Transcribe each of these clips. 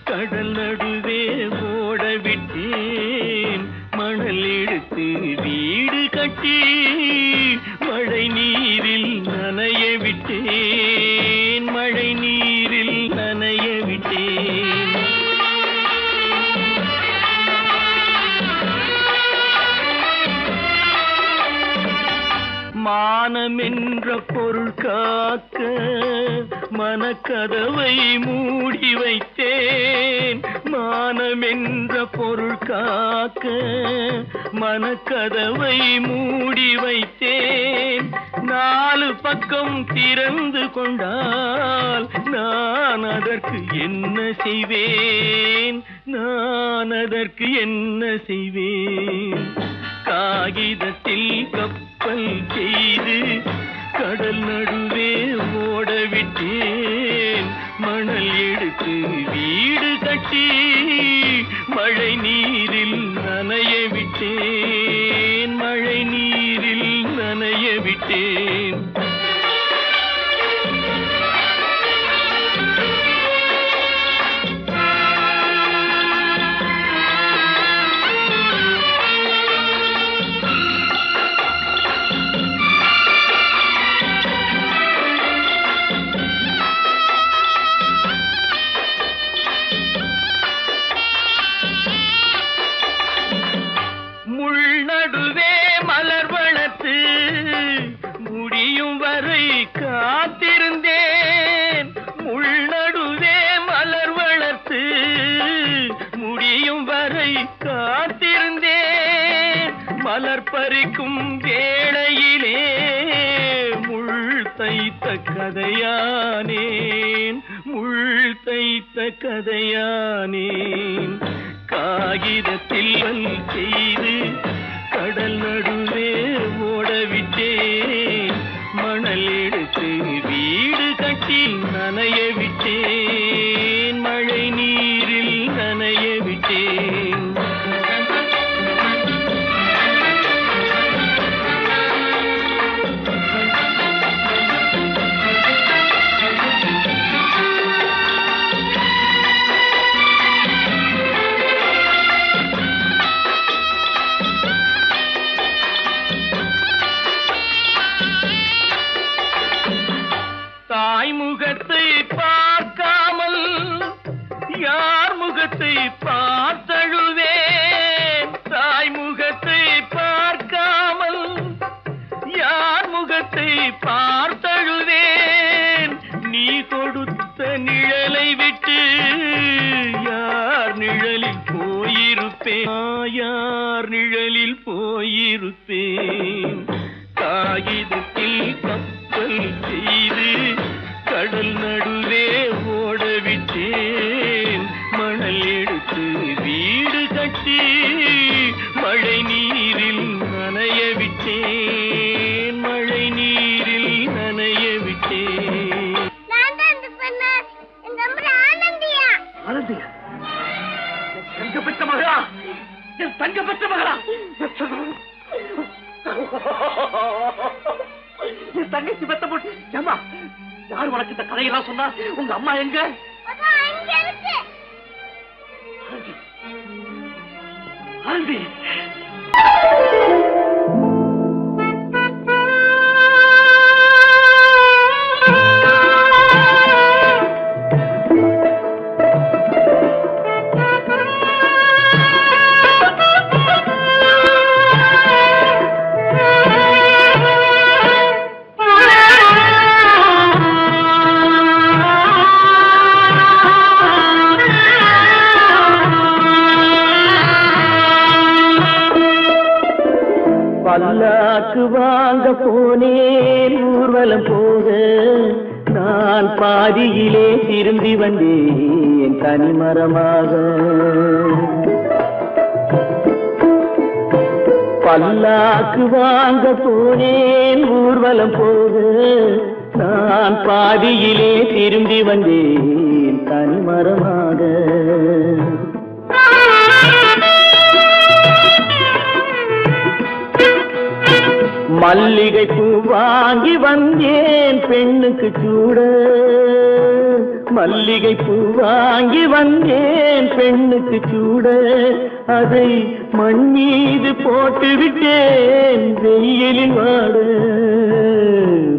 கடல் நடுவே ஓட விட்டேன் மணல் எடுத்து வீடு கட்டி மழை நீரில் நனைய விட்டேன் மழை நீரில் நனைய விட்டேன் மானம் என்ற பொருள் காக்க மனக்கதவை மூடி வைத்தேன் மானம் என்ற பொருள் காக்க மனக்கதவை மூடி வைத்தேன் நாலு பக்கம் திறந்து கொண்டால் நான் அதற்கு என்ன செய்வேன் நான் அதற்கு என்ன செய்வேன் காகிதத்தில் கப்பல் செய்து கடல் நடுவே ஓட விட்டேன் மணல் எடுத்து வீடு கட்டி மழை நீரில் நனைய விட்டேன் மழை நீரில் நனைய விட்டேன் நடுவே மலர் வளர்த்து முடியும் வரை காத்திருந்தேன் முள் நடுவே மலர் வளர்த்து முடியும் வரை காத்திருந்தேன் மலர் பறிக்கும் வேளையிலே முள் தைத்த கதையானேன் முள் தைத்த கதையானேன் காகிதத்தில் செய்து கடல் நடுவே ஓடவிட்டேன் மணல் எடுத்து வீடு கட்டி நனைய விட்டேன் மழை நீரில் நனைய விட்டேன் தாய் முகத்தை பார்க்காமல் யார் முகத்தை பார்த்தழுவேன் தாய் முகத்தை பார்க்காமல் யார் முகத்தை பார்த்தழுவேன் நீ கொடுத்த நிழலை விட்டு யார் நிழலில் போயிருப்பேன் யார் நிழலில் போயிருப்பேன் காகிதத்தில் கப்பல் செய்து கடல் நடுவே ஓடவிட்டேன் மணல் எடுத்து வீடு கட்டி மழை நீரில் நனைய விட்டேன் மழை நீரில் நனைய விட்டேன் தங்க பெற்ற மகளா என் தங்க பெற்ற மகளா என் தங்கச்சி பெத்த போட்டு ஏமா யார் உனக்கு இந்த கதையெல்லாம் சொன்னா உங்க அம்மா எங்க ஆண்டி பல்லாக்கு வாங்க போனேன் ஊர்வலம் போக நான் பாதியிலே திரும்பி வந்தேன் தனிமரமாக பல்லாக்கு வாங்க போனேன் ஊர்வலம் போக நான் பாதியிலே திரும்பி வந்தேன் தனிமரமாக. மல்லிகை பூ வாங்கி வந்தேன் பெண்ணுக்கு சூட. மல்லிகை பூ வாங்கி வந்தேன் பெண்ணுக்கு சூட. அதை மண் மீது போட்டு விட்டேன் வெயிலில் வாட.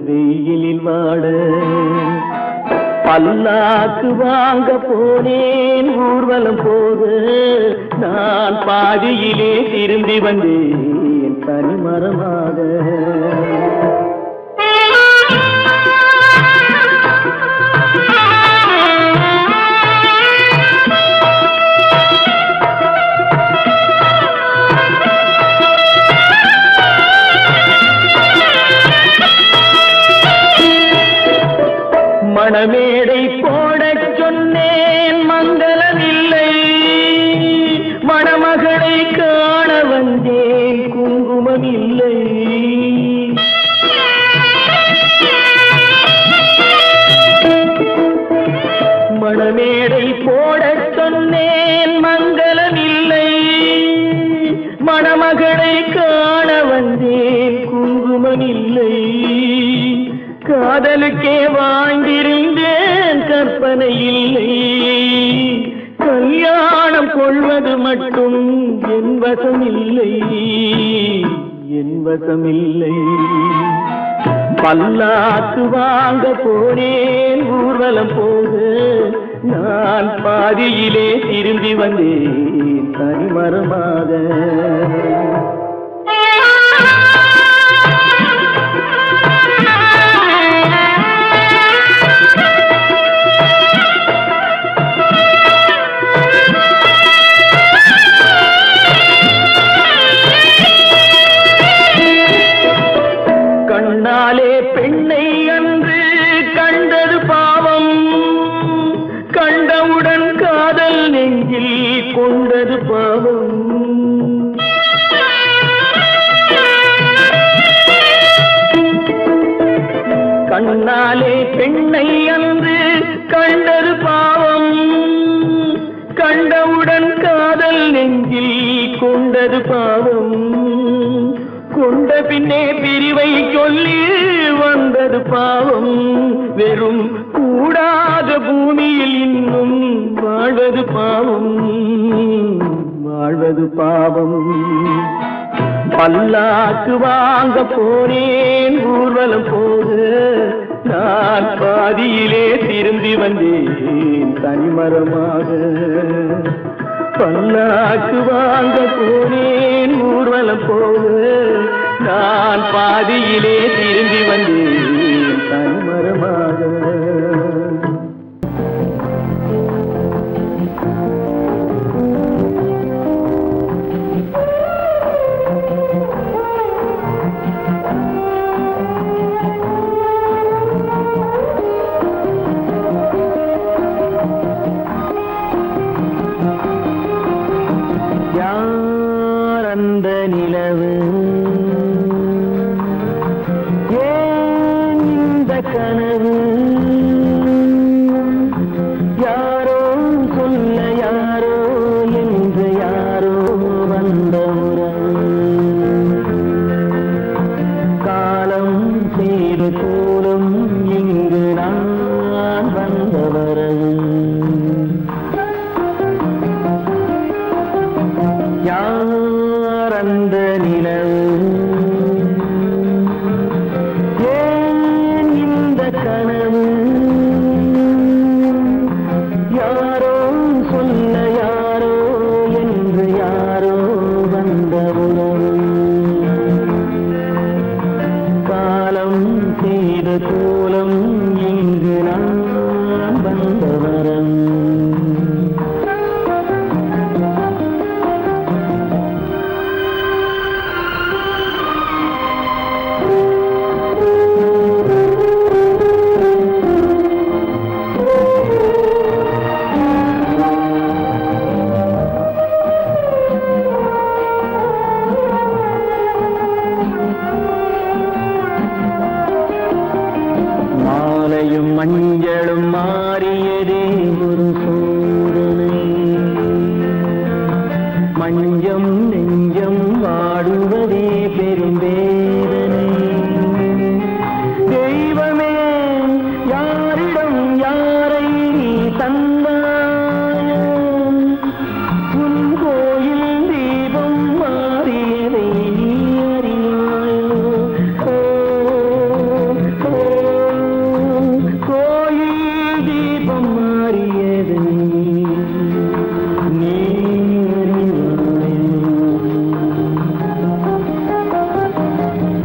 வெயிலில் வாட பல்லாக்கு வாங்க போனேன் ஊர்வலம் போக. நான் பாதியிலே திரும்பி வந்தேன் தனிமரமாக. மணமேடை போடச் சொன்னேன் மங்களமில்லை. மணமகளை காண வந்தேன் குங்குமமில்லை. மணமேடை போடச் சொன்னேன் மங்களமில்லை. மணமகளை காண வந்தேன் குங்குமமில்லை. காதலுக்கே வாங்கியிருந்தேன் கற்பனை இல்லை. கல்யாணம் கொள்வது மட்டும் என் வசமில்லை. என் வசமில்லை. பல்லாக்கு வாங்க போனேன் ஊர்வலம் போக. நான் பாதியிலே திரும்பி வந்தேன் தனிமரமாக. கண்ணாலே பெண்ணை அன்று கண்டது பாவம். கண்டவுடன் காதல் நெஞ்சில் கொண்டது பாவம். கண்ணாலே பெண்ணை அன்று கண்டது பாவம். கண்டவுடன் காதல் நெஞ்சில் கொண்டது பாவம். கொண்ட பின்னே பிரிவை சொல்லி வந்தது பாவம். வெறும் கூடாத பூமியில் இன்னும் வாழ்வது பாவம். வாழ்வது பாவம். பல்லாக்கு வாங்க போனேன் ஊர்வலம் போக. நான் பாதியிலே திரும்பி வந்தேன் தனிமரமாக. பல்லாக்கு வாங்க போனேன் ஊர்வலம் போக. நான் பாதியிலே திரும்பி வந்தேன் தனிமரமாக. அந்த நிலவு ஏன் இந்த கனவு? யாரோ சொல்ல யாரோ என்று யாரோ வந்த உறவு. காலம் செய்து கூறும் இங்கு நான் வந்த வரவு. யார் அந்த நிலவு? ஏன் இந்த கனவு? யாரோ சொல்ல யாரோ என்று யாரோ வந்த உறவு. காலம் செய்த கோலம் இங்கு நான் வந்த வரவு. மஞ்சளும் மாறியதே ஒரு சோதனை, மஞ்சம் நெஞ்சம் வாடுவதே பெரும் வேதனை. தெய்வமே யாரிடம் யாரை நீ தந்தாயோ, உன் கோயில் தீபம் மாறியதை நீ அறியாயோ. கோயில் தீபம் மாறியதை நீ அறியாயோ.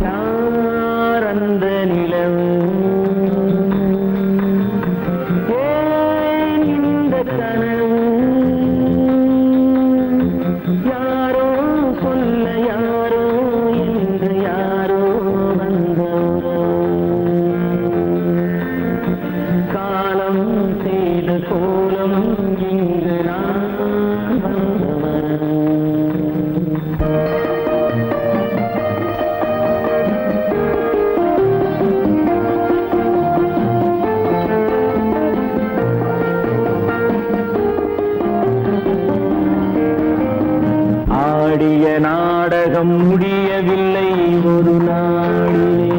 யார் அந்த நிலவு, ஏன் இந்த கனவு, யாரோ சொல்ல யாரோ என்று யாரோ வந்த காலம் செய்த கோலம் இங்கு நான் வந்தவன். ஆடிய நாடகம் முடியவில்லை ஒரு நாளிலே,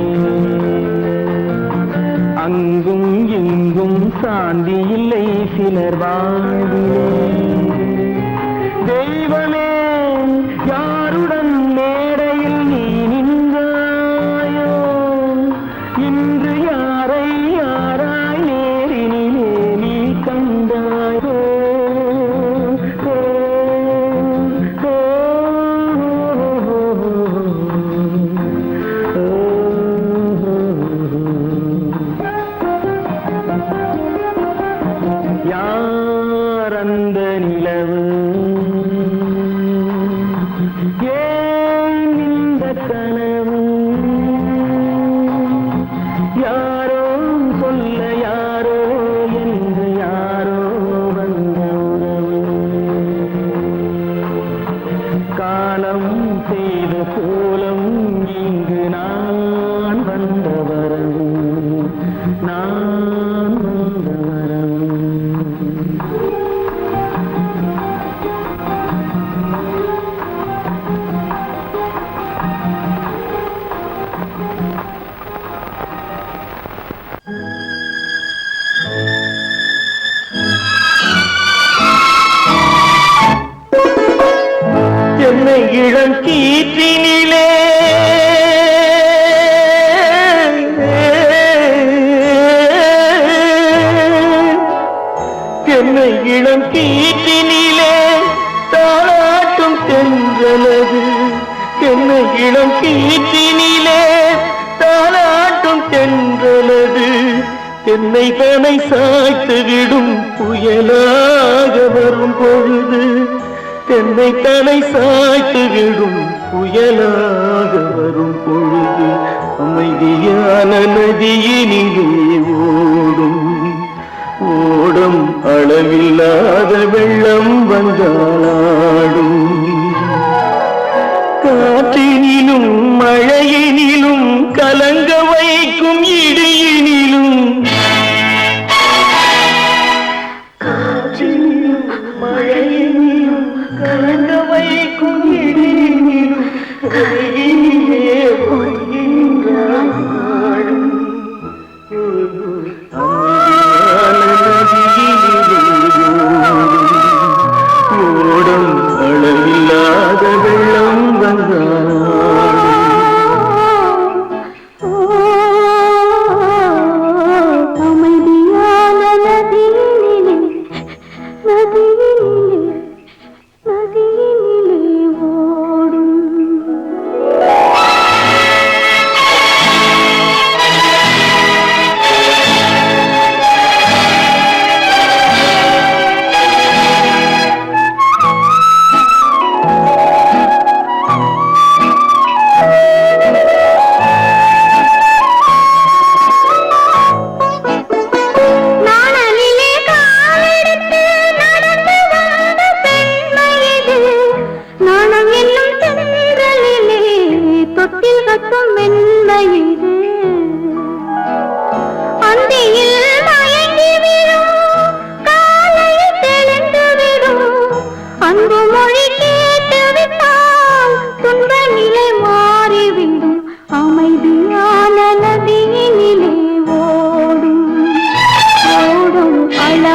அங்கும் இங்கும் சாந்தி இல்லை சிலர் வாழ்விலே. தெய்வமே யாருடன் மேடையில் நீ நின்றாயோ, இன்று யாரை யாராய் நேரினிலே நீ கண்டாயோ. யார் அந்த நிலவு, ஏன் இந்த கனவு, யாரோ சொல்ல யாரோ என்று யாரோ வந்த உறவு. காலம் செய்த கோலம் இங்கு நான் வந்த வரவு, நான் வந்த வரவு. என்னை இளம் கீற்றினிலே என்னை இளம் கீற்றினிலே தாளாட்டும் தென்றலது, என்னை இளம் கீற்றினிலே தாளாட்டும் தென்றலது, என்னை தனை சாய்த்து விடும் புயலாக வரும் பொழுது, என்னை தலை சாய்த்து விடும் புயலாக வரும் பொழுது, அமைதியான நதியினிலே ஓடும் ஓடும் அளவில்லாத வெள்ளம் வந்தாடும். காற்றினிலும் மழையினிலும் கலங்க வைக்கும் இடியினிலும், காற்றினிலும் மழையினிலும் கலங்க வைக்கும் இடியினிலும், கையிலே பொய்கின்றான் நாடும். ஓடும் அளவில்லாத வெள்ளம் வந்தாடும். அமைதியான நதியினிலே ஓடும்.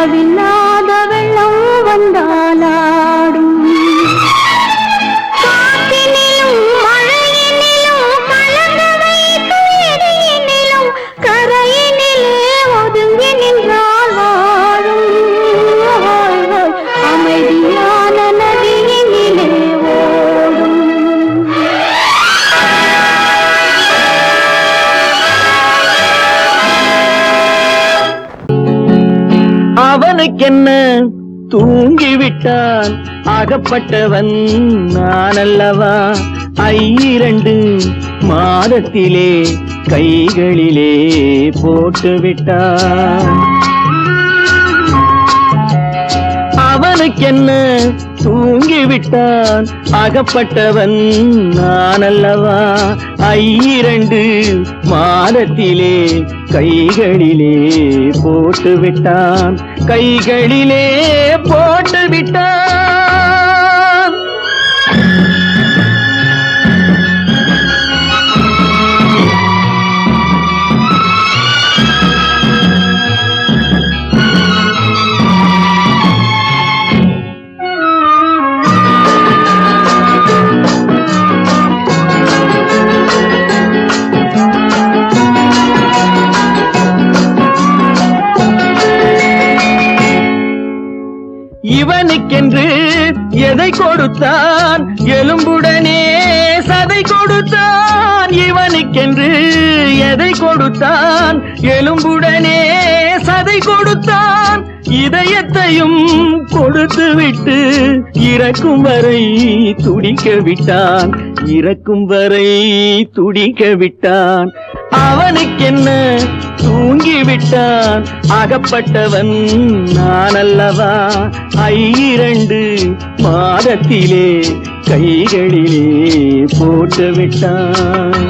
அளவில்லாத வெள்ளம் வந்தாலாடும் காற்றினிலும் மழையினிலும் கலந்து வைத்து இடியினிலும் கரையினிலே ஒதுங்கி நின்றால் வாழும் அமைதியான நதியினிலே ஓடும் அவனுக்கென்ன தூங்கிவிட்டான் அகப்பட்டவன் நான் அல்லவா 2 மாதத்திலே கைகளிலே போட்டு விட்டான் அவனுக்கென்ன தூங்கிவிட்டான் அகப்பட்டவன் நான் அல்லவா 2 மாதத்திலே கைகளிலே போட்டு விட்டான் கைகளிலே போட்டு விட்டான் இவனுக்கென்று எதை கொடுத்தான் எலும்புடனே சதை கொடுத்தான் இவனுக்கென்று எதை கொடுத்தான் எலும்புடனே சதை கொடுத்தான் இதயத்தையும் கொடுத்து விட்டு இறக்கும் வரை துடிக்க விட்டான் இறக்கும் வரை துடிக்க விட்டான் அவனுக்கென்ன தூங்கிவிட்டான் அகப்பட்டவன் நான் அல்லவா 2 மாதத்திலே கைகளிலே போட்டு விட்டான்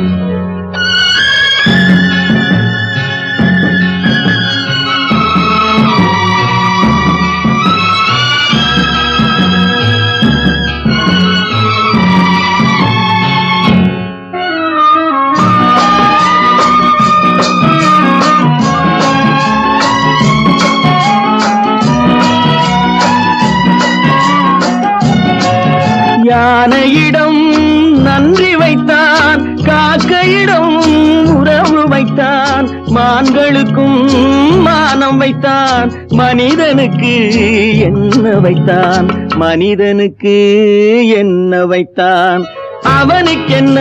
யானையிடம் நன்றி வைத்தான் காக்கையிடம் உறவு வைத்தான் மான்களுக்கும் மானம் வைத்தான் மனிதனுக்கு என்ன வைத்தான் மனிதனுக்கு என்ன வைத்தான் அவனுக்கென்ன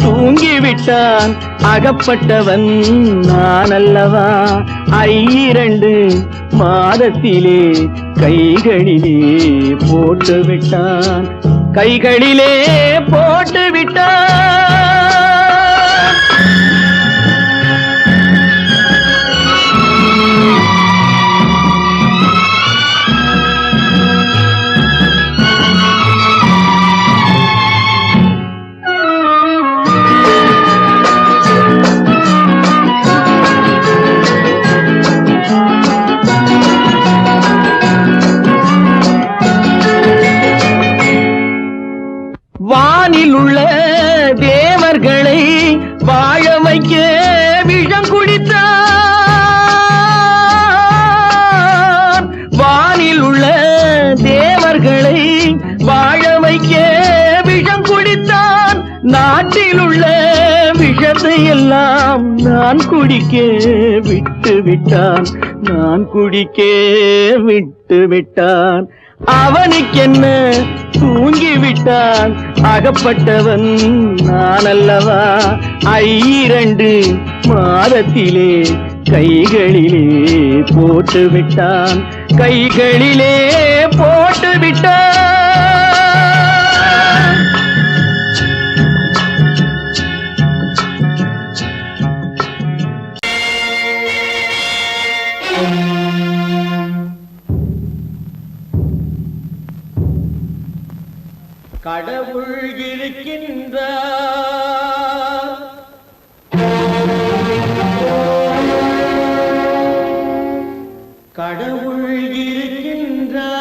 தூங்கிவிட்டான் அகப்பட்டவன் நான் அல்லவா 2 மாதத்திலே கைகளிலே போட்டு விட்டான் கைகளிலே போட்டு விட்டான் வானில் உள்ள தேவர்களை வாழ வைக்க விஷம் குடித்தான் வானில் உள்ள தேவர்களை வாழ வைக்க விஷம் குடித்தான் நாட்டில் உள்ள விஷத்தை எல்லாம் நான் குடிக்க விட்டு விட்டான் நான் குடிக்க விட்டு விட்டான் அவனுக்கென்ன தூங்கிவிட்டான் அகப்பட்டவன் நான் அல்லவா 2 மாதத்திலே கைகளிலே போட்டு விட்டான் கைகளிலே போட்டு விட்டான் கடவுள் இருக்கின்றார் கடவுள் இருக்கின்றார்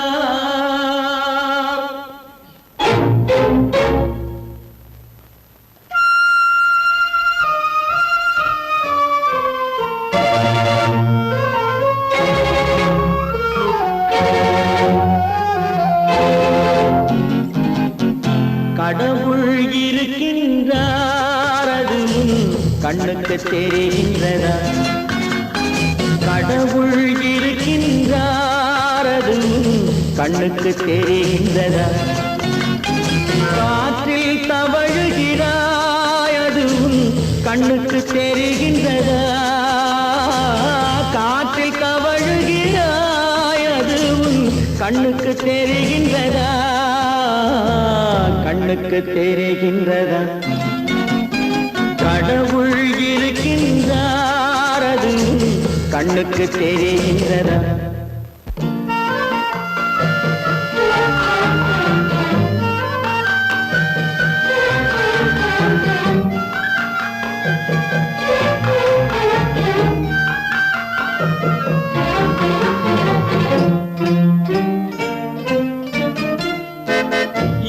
கண்ணுக்கு தெரிகின்றதா கடவுள் இருக்கின்றார் அதுவும் கண்ணுக்கு தெரிகின்றதா காற்றில் தவழுகிறாய் அதுவும் கண்ணுக்கு தெரிகின்றதா காற்றில் தவழுகிறாய் அதுவும் கண்ணுக்கு தெரிகின்றதா கண்ணுக்கு தெரிகின்றதா கடவுள் இருக்கின்றார் அதுவும் கண்ணுக்கு தெரிகின்றதா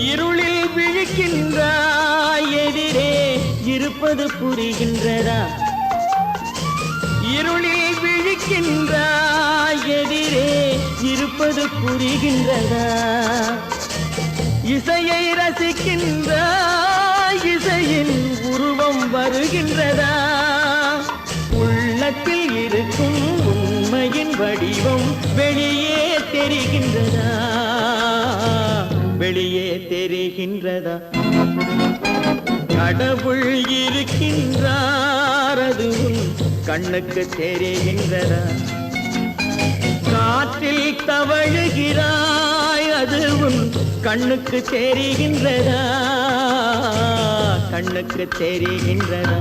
இருளில் விழிக்கின்றாய் எதிரே இருப்பது புரிகின்றதா இருளில் விழிக்கின்றாய் எதிரே இருப்பது புரிகின்றதா இசையை ரசிக்கின்றாய் இசையின் உருவம் வருகின்றதா உள்ளத்தில் இருக்கும் உண்மையின் வடிவம் வெளியே தெரிகின்றதா வெளியே தெரிகின்றதா கடவுள் இருக்கின்றார் அதுவும் கண்ணுக்கு தெரிகின்றதா காற்றில் தவழுகிறாய் அதுவும் கண்ணுக்கு தெரிகின்றதா கண்ணுக்கு தெரிகின்றதா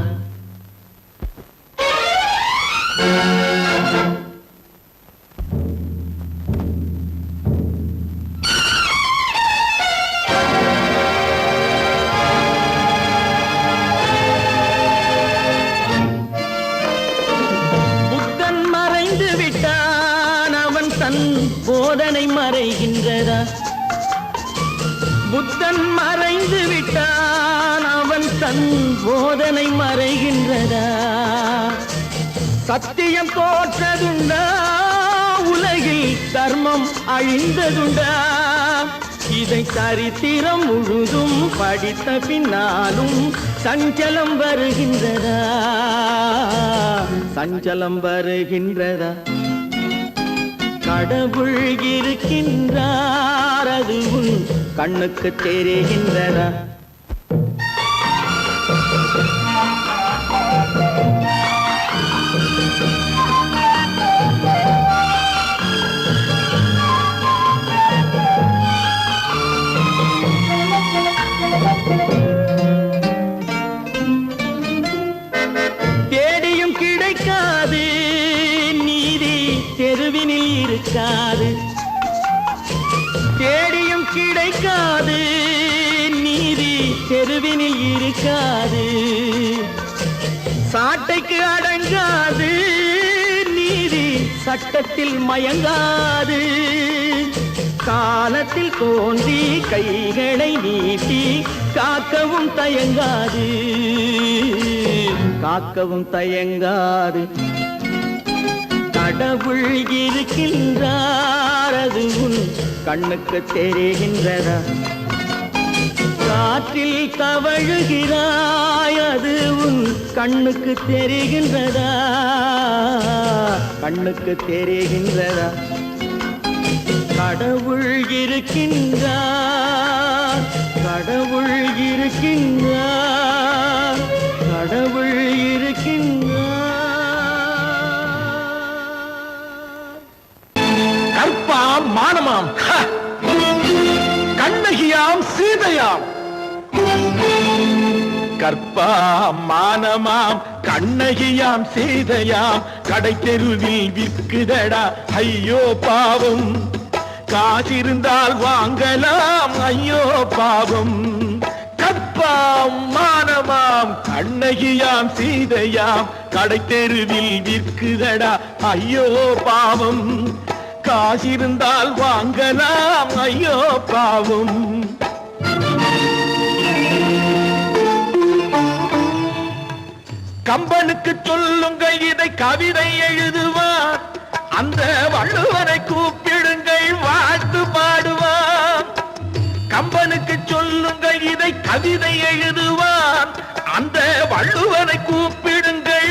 போதனை மறைகின்றதா புத்தன் மறைந்து விட்டான் அவன் தன் போதனை மறைகின்றதா சத்தியம் தோற்றதுண்டா உலகில் தர்மம் அழிந்ததுண்டா இதை சரித்திரம் முழுதும் படித்த பின்னாலும் சஞ்சலம் வருகின்றதா சஞ்சலம் வருகின்றதா கடவுள் இருக்கின்றார் அதுவும் கண்ணுக்கு தெரிகின்றதா தேடியும் கிடைக்காது நீதி தெருவினில் இருக்காது தேடியும் கிடைக்காது நீதி தெருவினில் இருக்காது சாட்டைக்கு அடங்காது நீதி சட்டத்தில் மயங்காது காலத்தில் தோன்றி கைகளை நீட்டி காக்கவும் தயங்காது காக்கவும் தயங்காது கடவுள் இருக்கின்றார் அதுவும் கண்ணுக்கு தெரிகின்றதா காற்றில் தவழுகிறாய் அதுவும் கண்ணுக்கு தெரிகின்றதா கண்ணுக்கு தெரிகின்றதா கடவுள் இருக்கின்றார் கடவுள் இருக்கின்றார் கடவுள் இருக்கின்றார் கற்பாம் மானமாம் கண்ணகியாம் சீதையாம் கற்பாம் மானமாம் கண்ணகியாம் சீதையாம் கடை தெருவில் விற்குதடா ஐயோ பாவம் காசிருந்தால் வாங்கலாம் ஐயோ பாவம் கற்பாம் மானமாம் கண்ணகியாம் சீதையாம் கடை தெருவில் விற்குதடா ஐயோ பாவம் காசிருந்தால் வாங்கலாம் ஐயோ பாவம் கம்பனுக்கு சொல்லுங்கள் இதை கவிதை எழுதுவார் அந்த வள்ளுவரை கூப்பிடுங்கள் வாழ்த்து பாடுவார் கம்பனுக்கு சொல்லுங்கள் இதை கவிதை எழுதுவார் அந்த வள்ளுவரை கூப்பிடுங்கள்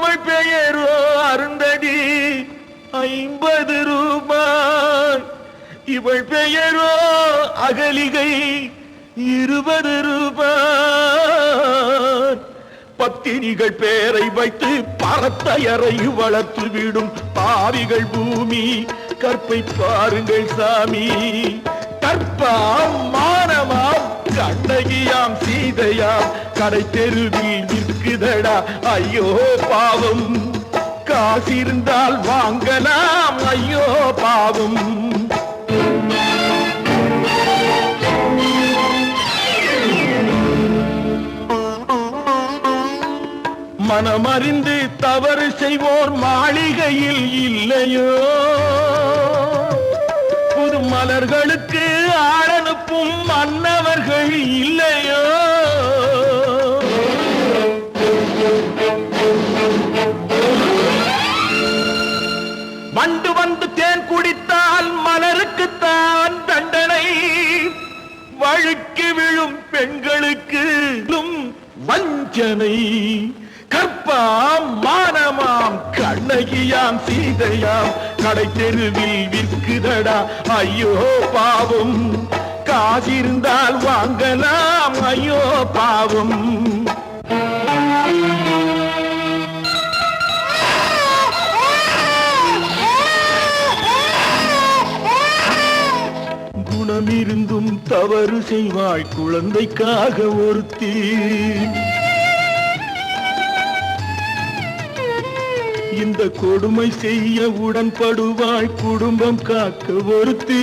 இவள் பெயரோ அருந்ததி 50 ரூபாய். இவள் பெயரோ அகலிகை 20 ரூபாய். பத்தினிகள் பேரை வைத்து பரத்தையறை வளர்த்து விடும் பாவிகள் பூமி. கற்பை பாருங்கள் சாமி. கற்பாம் மானமாம் கண்ணகியாம் சீதையாம் கடை தெருவில் விற்குதடா ஐயோ பாவம். காசிருந்தால் வாங்கலாம் ஐயோ பாவம். மனமறிந்து தவறு செய்வோர் மாளிகையில் இல்லையோ. புது மலர்களுக்கு ஆளனுப்பும் மன்னவர்கள் இல்லையோ. வண்டு வந்து தேன் குடித்தால் மலருக்குத்தான் தண்டனை. வழுக்கி விழும் பெண்களுக்கு வஞ்சனை. கற்பாம் மானமாம் கண்ணகியாம் சீதையாம் கடை தெருவில் விற்குதடா ஐயோ பாவம். காசிருந்தால் வாங்கலாம் ஐயோ பாவம். குணமிருந்தும் தவறு செய்வாள் குழந்தைக்காக ஒருத்தி. இந்த கொடுமை செய்ய உடன்படுவாள் குடும்பம் காக்க ஒருத்தி.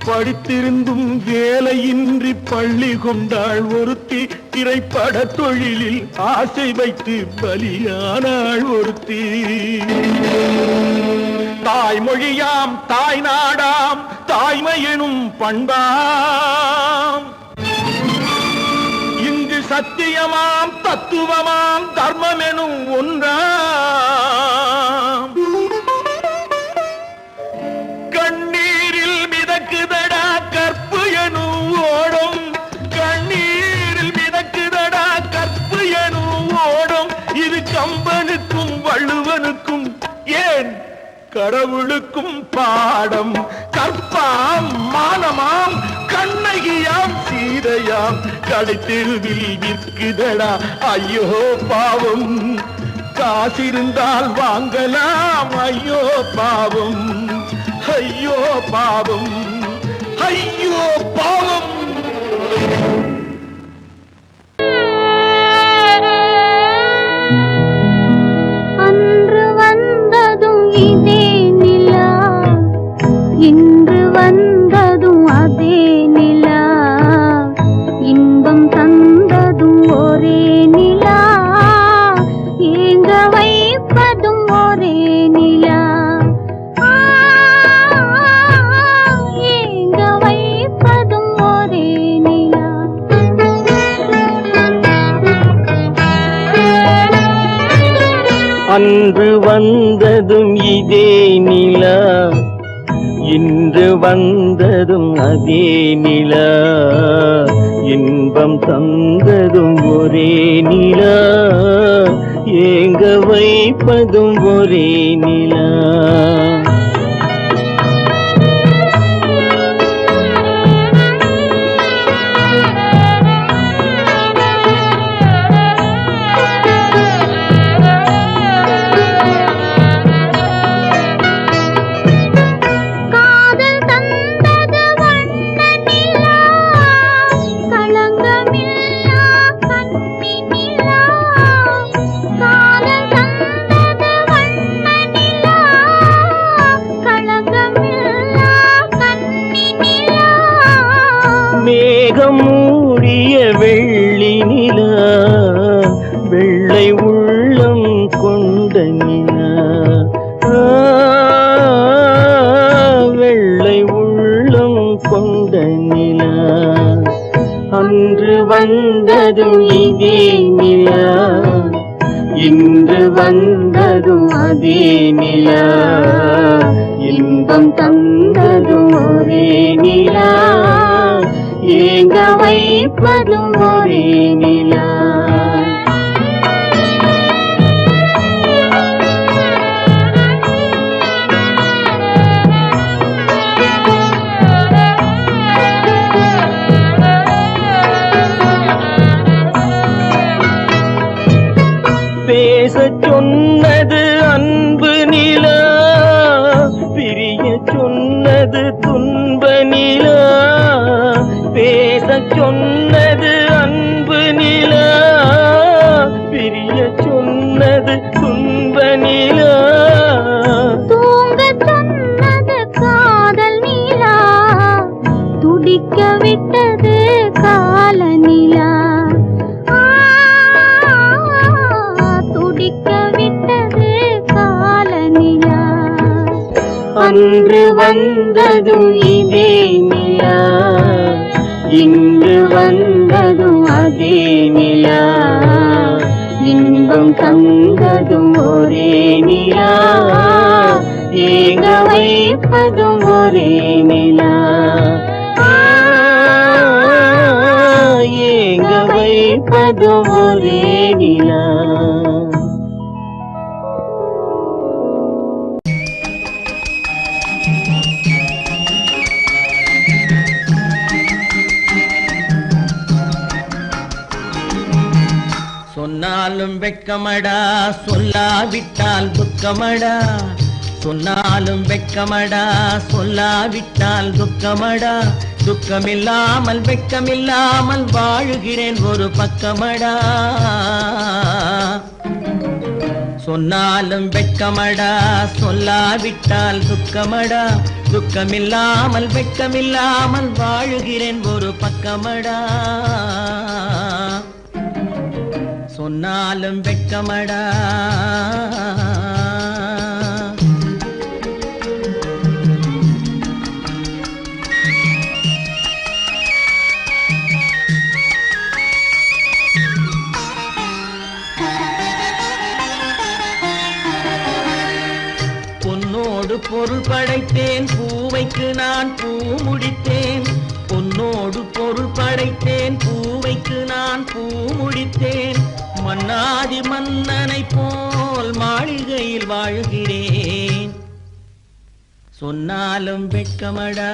படித்திருந்தும் வேலையின்றி பள்ளி கொண்டாள் ஒருத்தி. திரைப்பட தொழிலில் ஆசை வைத்து பலியானாள் ஒருத்தி. தாய்மொழியாம் தாய் நாடாம் தாய்மையெனும் பண்பாம். சத்தியமாம் தத்துவமாம் தர்மமெனும் ஒன்றாம். கண்ணீரில் மிதக்குதடா கற்பு எனும் ஓடும். கண்ணீரில் மிதக்குதடா கற்பு எனும் ஓடும். இது கம்பனுக்கும் வள்ளுவனுக்கும் ஏன் கடவுளுக்கும் பாடம். கற்பாம் மானமாம் கண்ணகியாம் சீதையாம் கடை தெருவில் விற்குதடா ஐயோ பாவம். காசிருந்தால் வாங்கலாம் ஐயோ பாவம். ஐயோ பாவம். ஐயோ பாவம். அன்று வந்ததும் இதே நிலா, இன்று வந்ததும் அதே நிலா. இன்பம் தந்ததும் ஒரே நிலா, ஏங்க வைப்பதும் ஒரே நிலா. ஏங்க வைப்பதும் ஒரே நிலா. அன்று வந்ததும் இதே நிலா, இன்று வந்ததும் அதே நிலா. இன்பம் தந்ததும் ஒரே நிலா, ஏங்க வைப்பதும் ஒரே நிலா. மேகம் மூடிய வெள்ளி நிலா, வெள்ளை உள்ளம் கொண்ட நிலா. வெள்ளை உள்ளம் கொண்ட நிலா. அன்று வந்ததும் இதே நிலா, இன்று வந்ததும் அதே நிலா. இன்பம் தந்ததும் ஒரே நிலா, ஏங்க வைப்பதும் ஒரே நிலா. பேசச் சொன்னது அன்பு நிலா, பிரிய சொன்னது துன்ப நிலா. பேசச் சொன்னது அன்பு நிலா, பிரிய சொன்னது துன்ப நிலா. தூங்கச் சொன்னது காதல் நிலா, துடிக்க விட்டது கால நிலா. துடிக்க விட்டது கால நிலா. அன்று வந்ததும் இதே நிலா, இன்று வந்ததும் அதே நிலா. இன்பம் தந்ததும் ஒரே நிலா, ஏங்க வைப்பதும் ஒரே நிலா. ஏங்க வைப்பதும் ஒரே நிலா. சொன்னாலும் வெட்கமடா, சொல்லாவிட்டால் துக்கமடா. சொன்னாலும் வெட்கமடா, சொல்லாவிட்டால் துக்கமடா. துக்கமில்லாமல் வெட்கமில்லாமல் வாழுகிறேன் ஒரு பக்கமடா. சொன்னாலும் வெட்கமடா, சொல்லாவிட்டால் துக்கமடா. துக்கமில்லாமல் வெட்கமில்லாமல் வாழுகிறேன் ஒரு பக்கமடா. சொன்னாலும் வெட்கமடா. பொன்னோடு பொருள் படைத்தேன், பூவைக்கு நான் பூ முடித்தேன். பொன்னோடு பொருள் படைத்தேன், பூவைக்கு நான் பூ முடித்தேன். மன்னாதி மன்னனை போல் மாளிகையில் வாழ்கிறேன். சொன்னாலும் வெட்கமடா.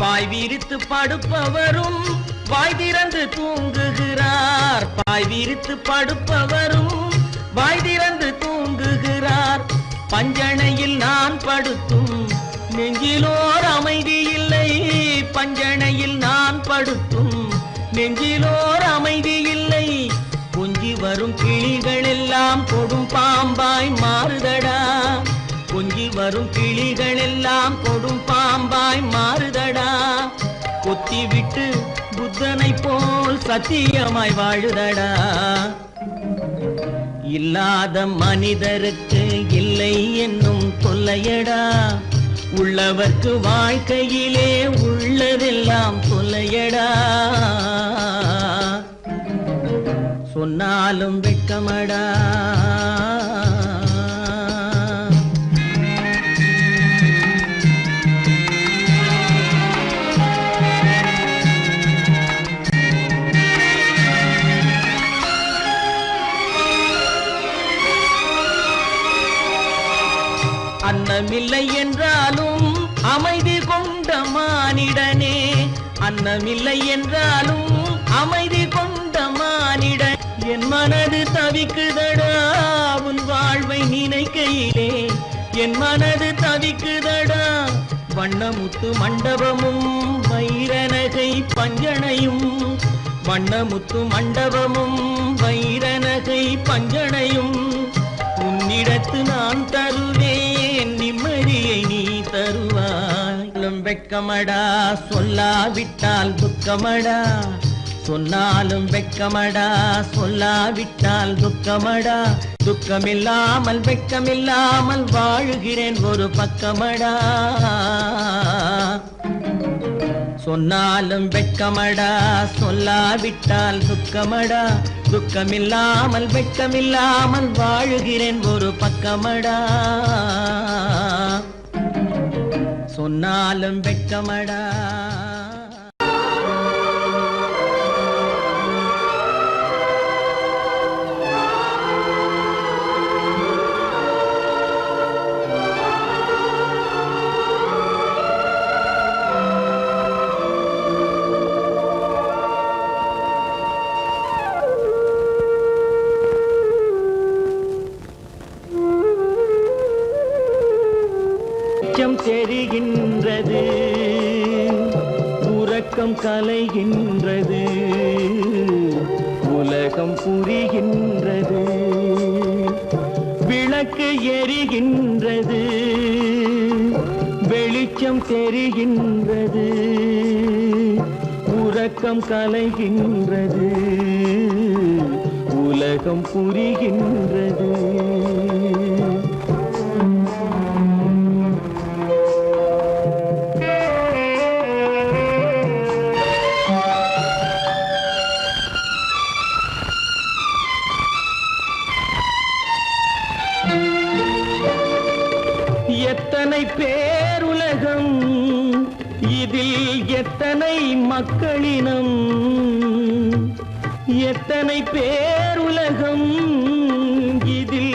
பாய் விரித்து படுப்பவரும் வாய் திறந்து தூங்குகிறார். பாய் விரித்து படுப்பவரும் வாய் திறந்து தூங்குகிறார். பஞ்சணையில் நான் படுத்தும் நெஞ்சிலோர் அமைதி இல்லை. பஞ்சணையில் நான் படுத்தும் நெஞ்சிலோர் அமைதி இல்லை. கொஞ்சி வரும் கிளிகள் எல்லாம் கொடும் பாம்பாய் மாறுதடா. கொஞ்சி வரும் கிளிகள் எல்லாம் கொடும் பாம்பாய் மாறுதடா. கொத்தி விட்டு புத்தனை போல் சத்தியமாய் வாழுதடா. இல்லாத மனிதருக்கு இல்லை என்னும் தொல்லையடா. உள்ளவர்க்கு வாழ்க்கையிலே உள்ளதெல்லாம் தொல்லையடா. சொன்னாலும் வெட்கமடா. அன்னமில்லை என்றாலும் அமைதி கொண்ட மானிடனே. அன்னமில்லை என்றாலும் அமைதி கொண்ட மானிடன். என் மனது தவிக்குதடா உன் வாழ்வை நினைக்கையிலே. என் மனது தவிக்குதடா. வண்ணமுத்து மண்டபமும் வைரநகை பஞ்சனையும். வண்ணமுத்து மண்டபமும் வைரநகை பஞ்சனையும். உன்னிடத்து நான் தருவேன், நிம்மதியை நீ தருவாய். வெட்கமடா, சொல்லாவிட்டால் துக்கமடா. சொன்னாலும் வெட்கமடா, சொல்லாவிட்டால் துக்கமடா. துக்கமில்லாமல் வெட்கமில்லாமல் வாழுகிறேன் ஒரு பக்கமடா. சொன்னாலும் வெட்கமடா, சொல்லாவிட்டால் துக்கமடா. துக்கமில்லாமல் வெட்கமில்லாமல் வாழுகிறேன் ஒரு பக்கமடா. சொன்னாலும் வெட்கமடா. தெரிகின்றது, உறக்கம் கலைகின்றது, உலகம் புரிகின்றது. விளக்கு எரிகின்றது, வெளிச்சம் தெரிகின்றது, உறக்கம் கலைகின்றது, உலகம் புரிகின்றது. எத்தனை பேருலகம், இதில் எத்தனை மக்களினம். எத்தனை பேருலகம், இதில்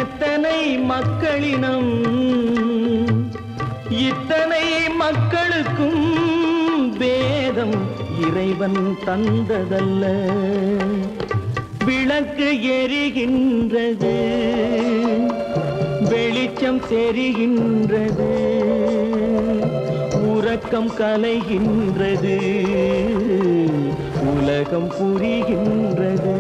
எத்தனை மக்களினம். இத்தனை மக்களுக்கும் வேதம் இறைவன் தந்ததல்ல. விளக்கு எரிகின்றது, வெளிச்சம் தெரிகின்றது, உறக்கம் கலைகின்றது, உலகம் புரிகின்றது.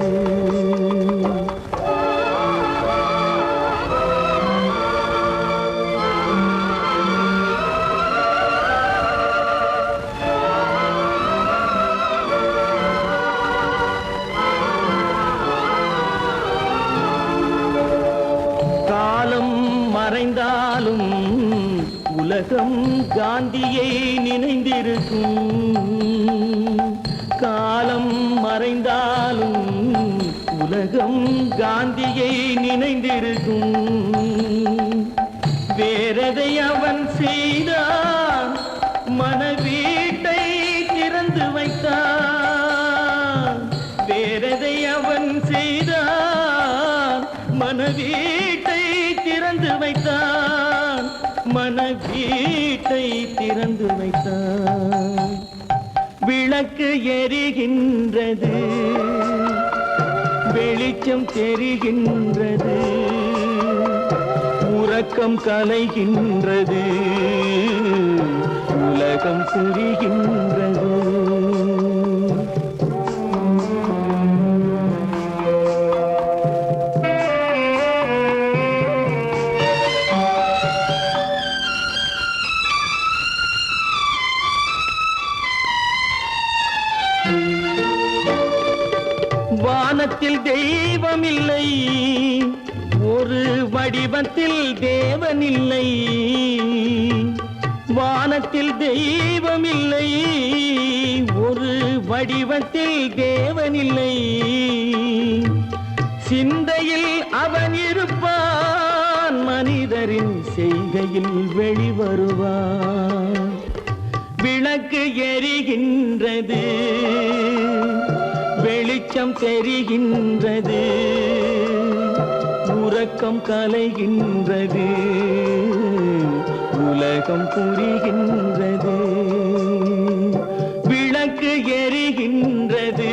காலம் மறைந்தாலும் உலகம் காந்தியை நினைந்திருக்கும். காலம் மறைந்தாலும் உலகம் காந்தியை நினைந்திருக்கும். வேறெதை அவன் செய்தான், மனவீட்டை திறந்து வைத்தான். வேறெதை அவன் செய்தான், மனவீட்டை திறந்து வைத்தான். மனவீட்டை திறந்து வைத்தான். விளக்கு எரிகின்றது, வெளிச்சம் தெரிகின்றது, உறக்கம் கலைகின்றது, உலகம் புரிகின்றது. வானத்தில் தெய்வமில்லை, ஒரு வடிவத்தில் தேவனில்லை. வானத்தில் தெய்வமில்லை, ஒரு வடிவத்தில் தேவனில்லை. சிந்தையில் அவன் இருப்பான், மனிதரின் செய்கையில் வெளிவருவான். விளக்கு எரிகின்றது, வெளிச்சம் தெரிகின்றது, உறக்கம் கலைகின்றது, உலகம் புரிகின்றது. விளக்கு எரிகின்றது,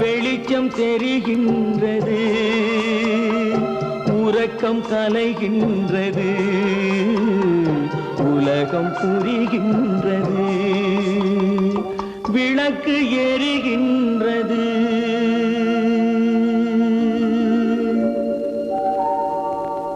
வெளிச்சம் தெரிகின்றது, உறக்கம் கலைகின்றது, உலகம் புரிகின்றது. விளக்கு எரிகின்றது.